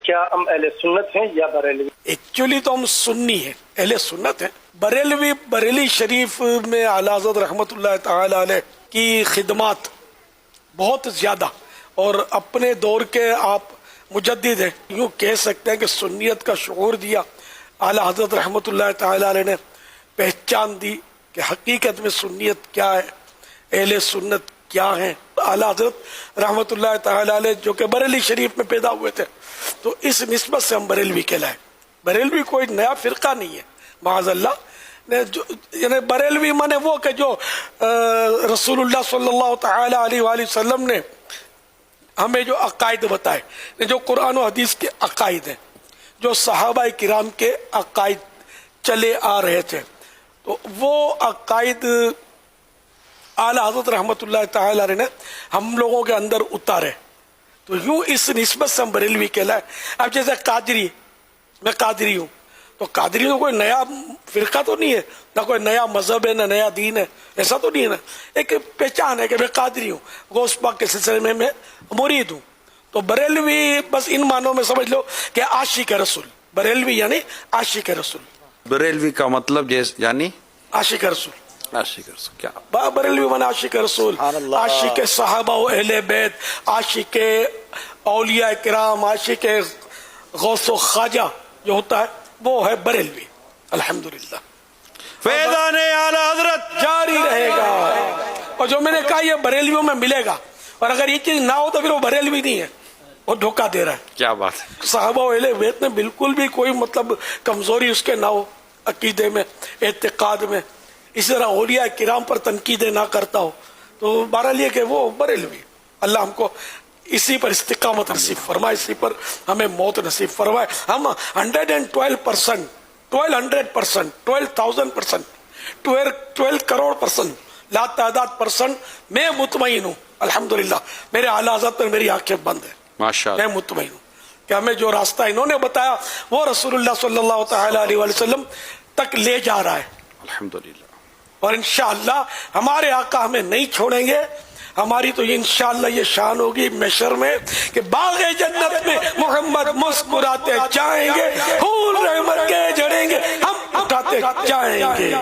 کیا ہم اہل سنت ہیں یا بریلوی؟ ایکچولی تو ہم سنی ہیں، اہل سنت ہیں۔ بریلی شریف میں اعلیٰ حضرت رحمۃ اللہ تعالی علیہ کی خدمات بہت زیادہ، اور اپنے دور کے آپ مجدد ہیں، یوں کہہ سکتے ہیں کہ سنیت کا شعور دیا اعلیٰ حضرت رحمۃ اللہ تعالی علیہ نے، پہچان دی کہ حقیقت میں سنیت کیا ہے، اہل سنت کیا ہیں۔ اعلیٰ حضرت رحمۃ اللہ تعالی علیہ جو کہ بریلی شریف میں پیدا ہوئے تھے، تو اس نسبت سے ہم بریلوی کہلائے۔ بریلوی کوئی نیا فرقہ نہیں ہے، معاذ اللہ، یعنی بریلوی مانے وہ کہ جو رسول اللہ صلی اللہ تعالی علیہ وآلہ وسلم نے ہمیں جو عقائد بتائے، جو قرآن و حدیث کے عقائد ہیں، جو صحابہ کرام کے عقائد چلے آ رہے تھے، تو وہ عقائد اعلیٰ حضرت رحمۃ اللہ تعالی علیہ نے ہم لوگوں کے اندر اتارے، تو یوں اس نسبت سے ہم بریلوی کہلائے۔ اب جیسے قادری، میں قادری ہوں، تو قادری تو کوئی نیا فرقہ تو نہیں ہے، نہ کوئی نیا مذہب ہے، نہ نیا دین ہے، ایسا تو نہیں ہے نا، ایک پہچان ہے کہ میں قادری ہوں، غوث پاک کے سلسلے میں مرید ہوں۔ تو بریلوی بس ان معنوں میں سمجھ لو کہ عاشق رسول، بریلوی یعنی عاشق رسول۔ بریلوی کا مطلب یعنی عاشق رسول، عاشق رسول، کیا بریلوی مانا عاشق رسول، عاشق صحابہ و اہل بیت، عاشق اولیاء کرام، عاشق غوث و خواجہ جو ہوتا ہے وہ ہے بریلوی۔ الحمدللہ فیضان اعلی حضرت جاری رہے گا، اور جو میں نے کہا یہ بریلویوں میں ملے گا، اور اگر یہ چیز نہ ہو تو پھر وہ بریلوی نہیں ہے، وہ دھوکہ دے رہا ہے۔ کیا بات ہے، صحابہ و اہل بیت میں بالکل بھی کوئی مطلب کمزوری اس کے نہ ہو، عقیدے میں، اعتقاد میں، اسی طرح اولیاء کرام پر تنقیدیں نہ کرتا ہو، تو بہرحال یہ کہ وہ بریلوی۔ اللہ ہم کو اسی پر استقامت نصیب فرمائے، اسی پر ہمیں موت نصیب فرمائے۔ ہم 112%، 12,000%، 12 کروڑ %، لا تعداد % میں مطمئن ہوں، الحمدللہ میرے اعلیٰ حضرت پر میری آنکھیں بند ہیں، ماشاءاللہ، میں مطمئن ہوں کہ ہمیں جو راستہ انہوں نے بتایا وہ رسول اللہ صلی اللہ تعالی علیہ وآلہ وسلم تک لے جا رہا ہے، الحمدللہ، اور انشاءاللہ ہمارے آقا ہمیں نہیں چھوڑیں گے۔ ہماری تو انشاءاللہ یہ شان ہوگی محشر میں کہ باغ جنت میں محمد مسکراتے جائیں گے، پھول رحمت کے جھڑیں گے، ہم اٹھاتے جائیں گے۔